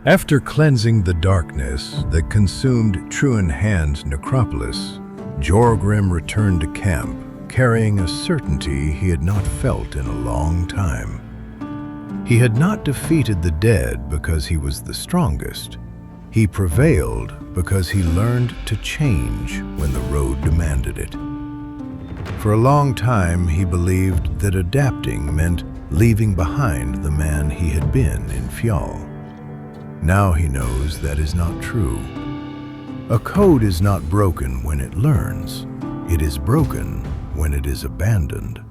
After cleansing the darkness that consumed Truenhand's necropolis, Jorgrim returned to camp, carrying a certainty he had not felt in a long time. He had not defeated the dead because he was the strongest. He prevailed because he learned to change when the road demanded it. For a long time, he believed that adapting meant leaving behind the man he had been in Fjall. Now he knows that is not true. A code is not broken when it learns. It is broken when it is abandoned.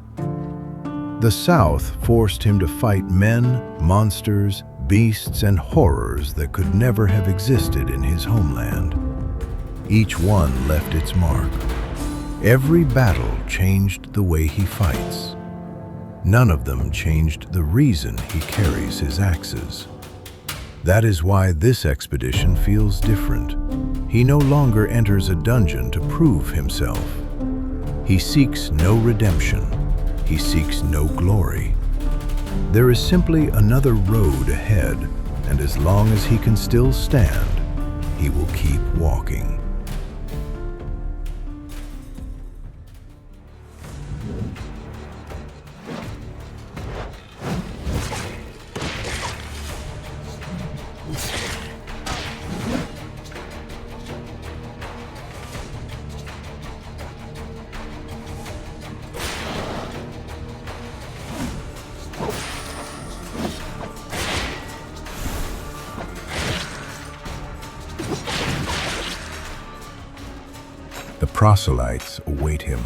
The South forced him to fight men, monsters, beasts, and horrors that could never have existed in his homeland. Each one left its mark. Every battle changed the way he fights. None of them changed the reason he carries his axes. That is why this expedition feels different. He no longer enters a dungeon to prove himself. He seeks no redemption. He seeks no glory. There is simply another road ahead, and as long as he can still stand, he will keep walking. The proselytes await him.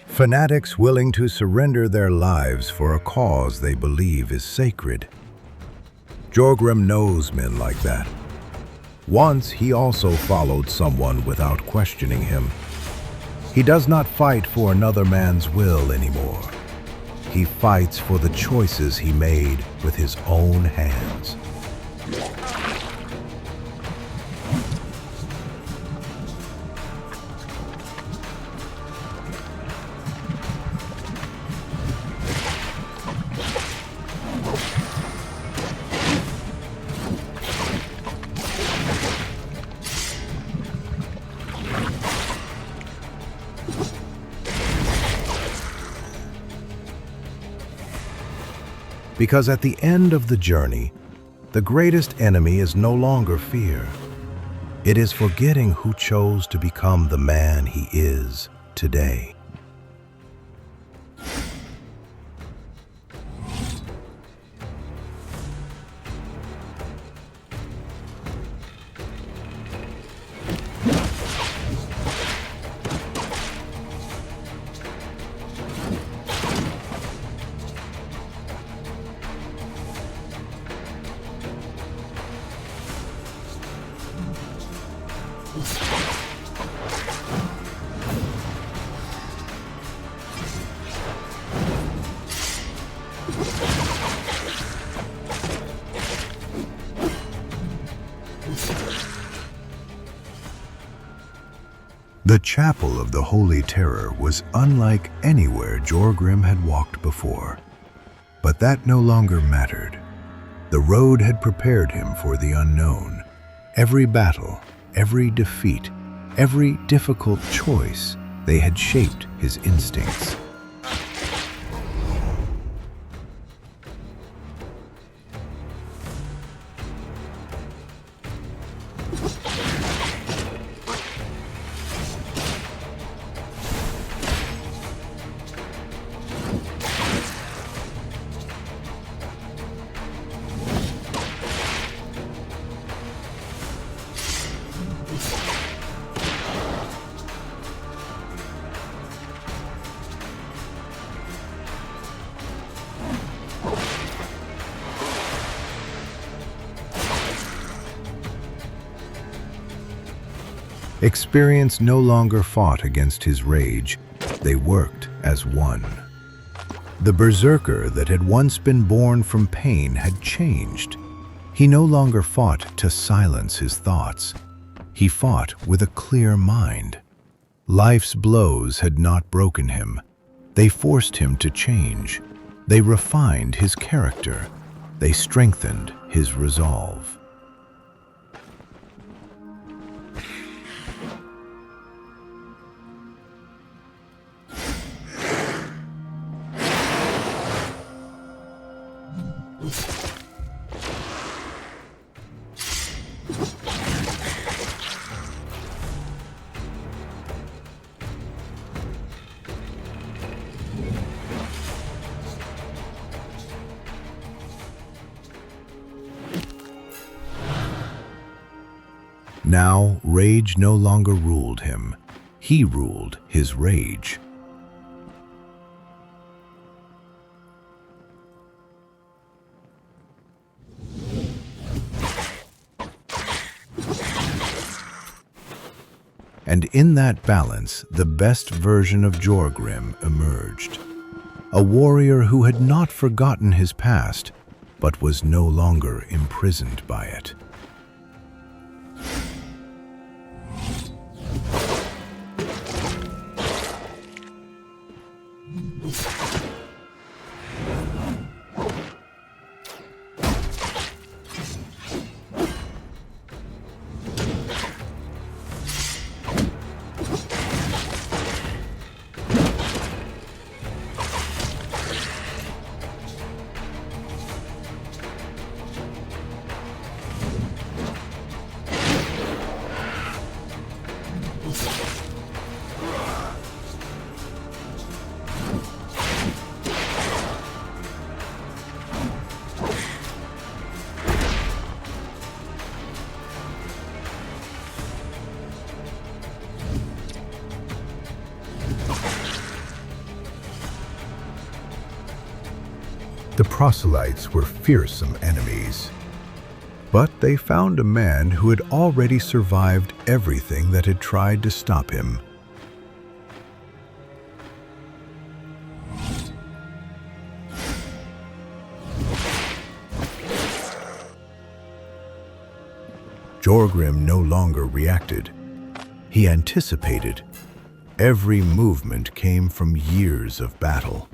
Fanatics willing to surrender their lives for a cause they believe is sacred. Jorgrim knows men like that. Once he also followed someone without questioning him. He does not fight for another man's will anymore. He fights for the choices he made with his own hands. Because at the end of the journey, the greatest enemy is no longer fear. It is forgetting who chose to become the man he is today. The chapel of the Holy Terror was unlike anywhere Jorgrim had walked before. But that no longer mattered. The road had prepared him for the unknown. Every battle, every defeat, every difficult choice, they had shaped his instincts. Experience no longer fought against his rage. They worked as one. The Berserker that had once been born from pain had changed. He no longer fought to silence his thoughts. He fought with a clear mind. Life's blows had not broken him. They forced him to change. They refined his character. They strengthened his resolve. Now, rage no longer ruled him. He ruled his rage. And in that balance, the best version of Jorgrim emerged. A warrior who had not forgotten his past, but was no longer imprisoned by it. The proselytes were fearsome enemies, but they found a man who had already survived everything that had tried to stop him. Jorgrim no longer reacted. He anticipated. Every movement came from years of battle.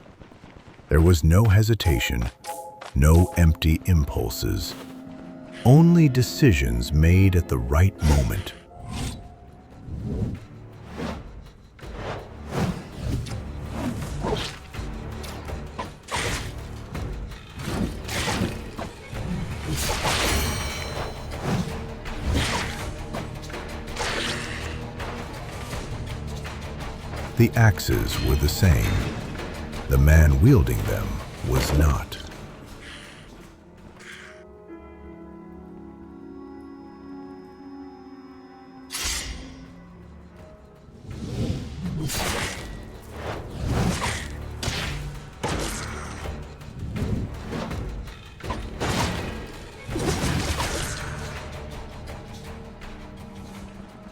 There was no hesitation, no empty impulses, only decisions made at the right moment. The axes were the same. The man wielding them was not.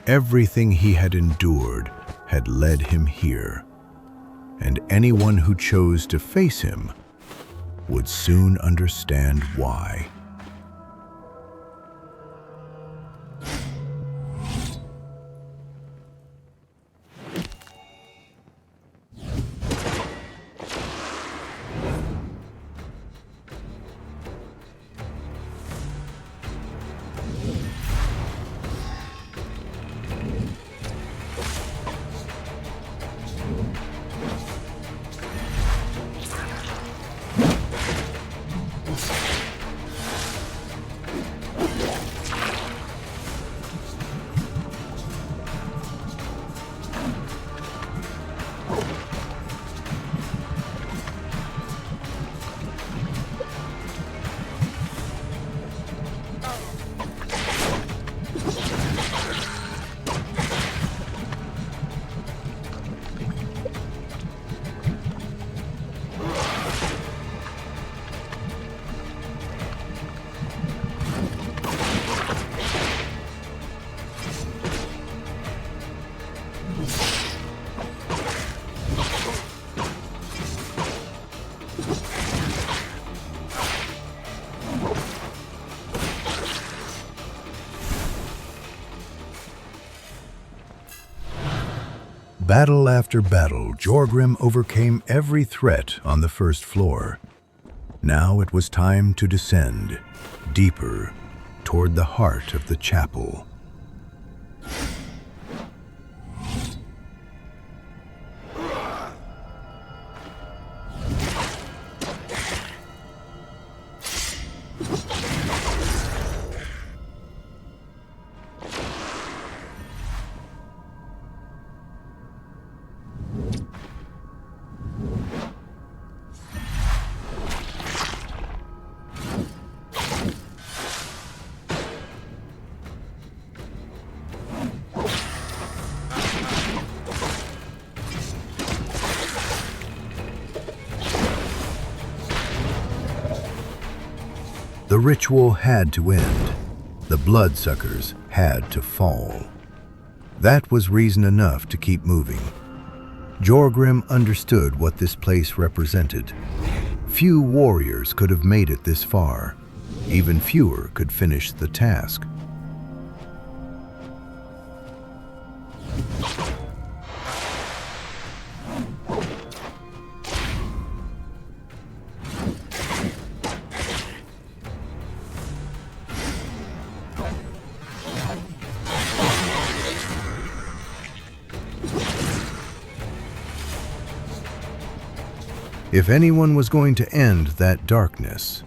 Everything he had endured had led him here, and anyone who chose to face him would soon understand why. Battle after battle, Jorgrim overcame every threat on the first floor. Now it was time to descend, deeper, toward the heart of the chapel. ritual had to end. The Bloodsuckers had to fall. That was reason enough to keep moving. Jorgrim understood what this place represented. Few warriors could have made it this far. Even fewer could finish the task. If anyone was going to end that darkness,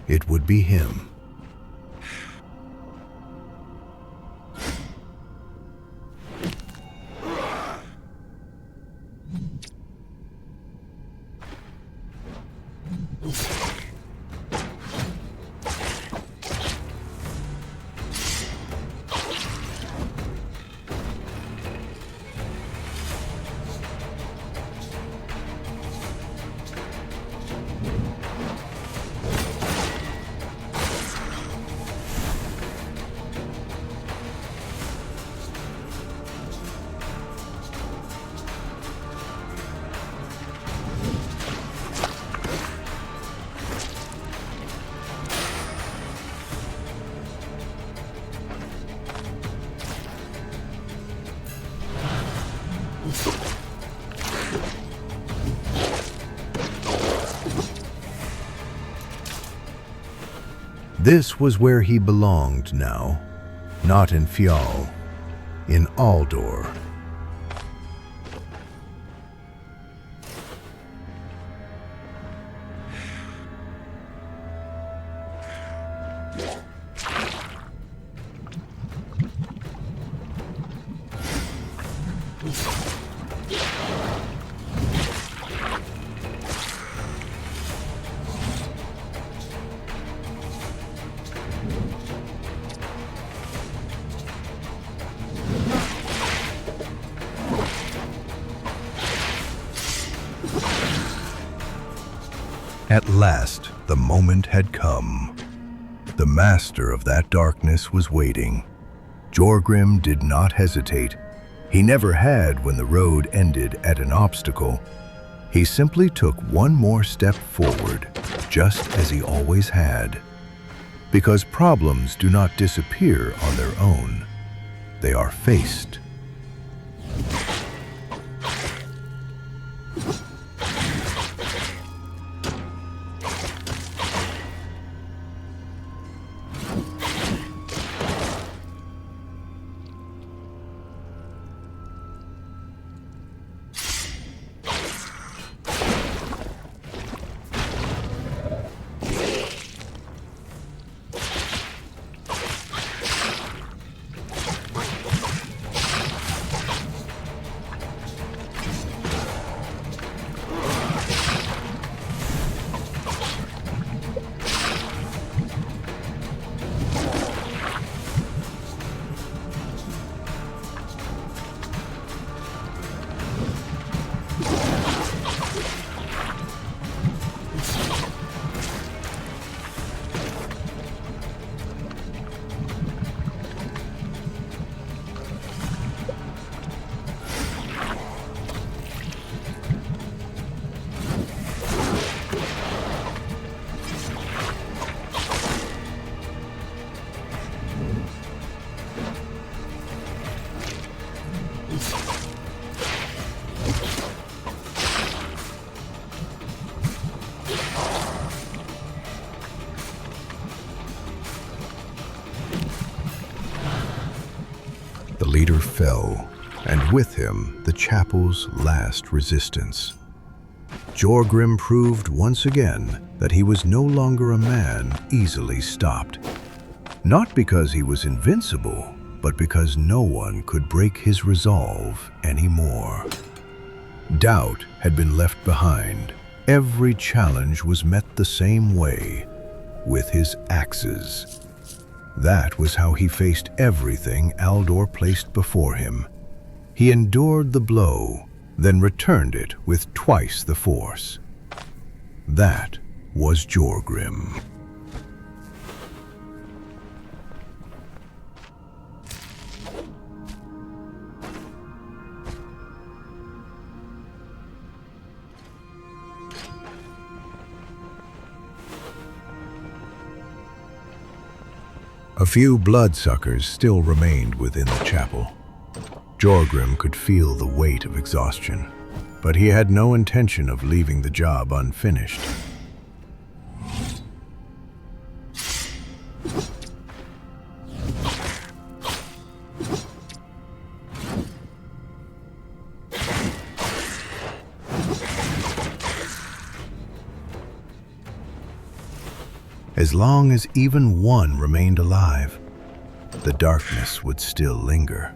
it would be him. This was where he belonged now, not in Fjall, in Aldor. At last, the moment had come. The master of that darkness was waiting. Jorgrim did not hesitate. He never had when the road ended at an obstacle. He simply took one more step forward, just as he always had. Because problems do not disappear on their own. They are faced. The leader fell, and with him the chapel's last resistance. Jorgrim proved once again that he was no longer a man easily stopped. Not because he was invincible, but because no one could break his resolve anymore. Doubt had been left behind. Every challenge was met the same way, with his axes. That was how he faced everything Aldor placed before him. He endured the blow, then returned it with twice the force. That was Jorgrim. A few bloodsuckers still remained within the chapel. Jorgrim could feel the weight of exhaustion, but he had no intention of leaving the job unfinished. As long as even one remained alive, the darkness would still linger.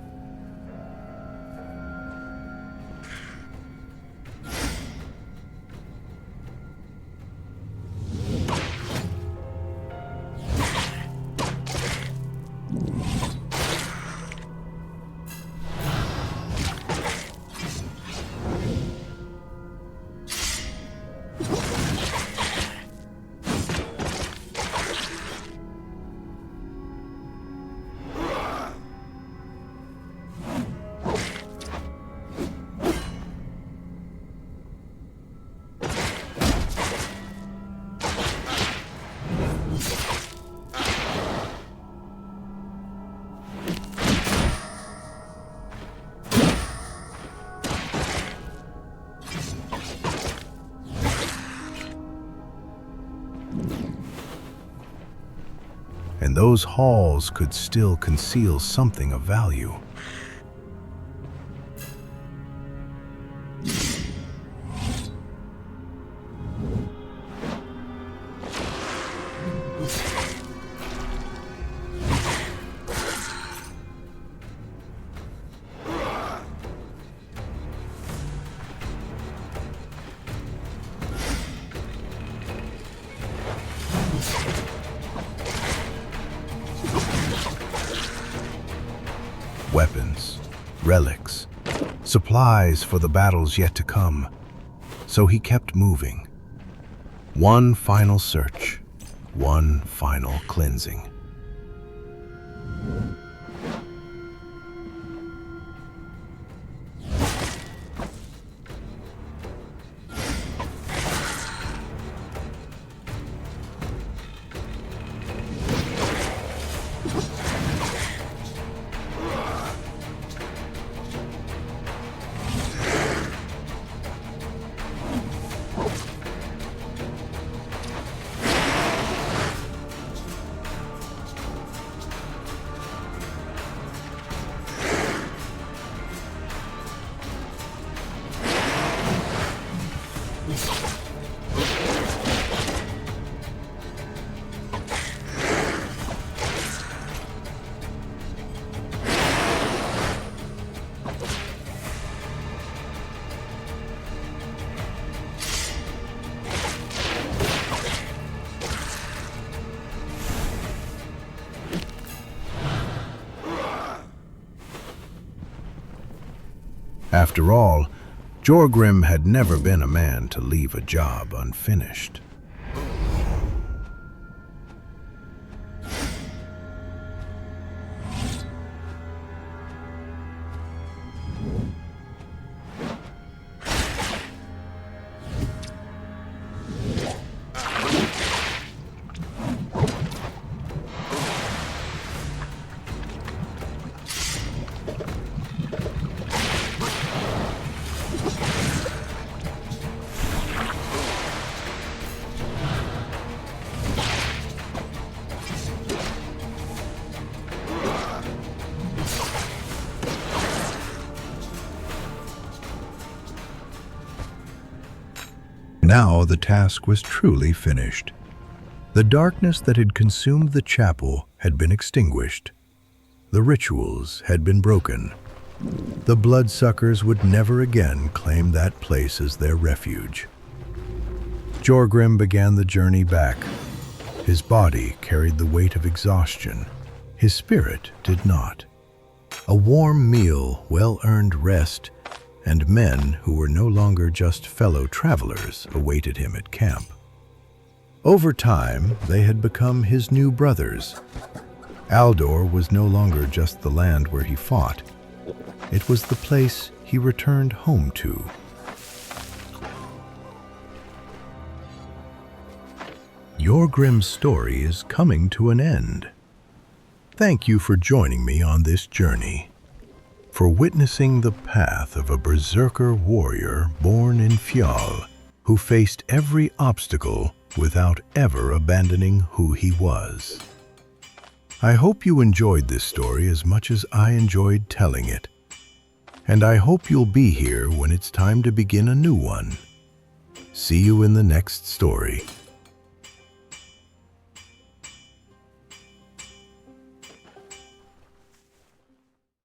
And those halls could still conceal something of value. Weapons, relics, supplies for the battles yet to come. So he kept moving. One final search, one final cleansing. After all, Jorgrim had never been a man to leave a job unfinished. Now the task was truly finished. The darkness that had consumed the chapel had been extinguished. The rituals had been broken. The bloodsuckers would never again claim that place as their refuge. Jorgrim began the journey back. His body carried the weight of exhaustion. His spirit did not. A warm meal, well-earned rest, and men who were no longer just fellow travelers awaited him at camp. Over time, they had become his new brothers. Aldor was no longer just the land where he fought. It was the place he returned home to. Jorgrim's story is coming to an end. Thank you for joining me on this journey, for witnessing the path of a Berserker warrior born in Fjall, who faced every obstacle without ever abandoning who he was. I hope you enjoyed this story as much as I enjoyed telling it, and I hope you'll be here when it's time to begin a new one. See you in the next story.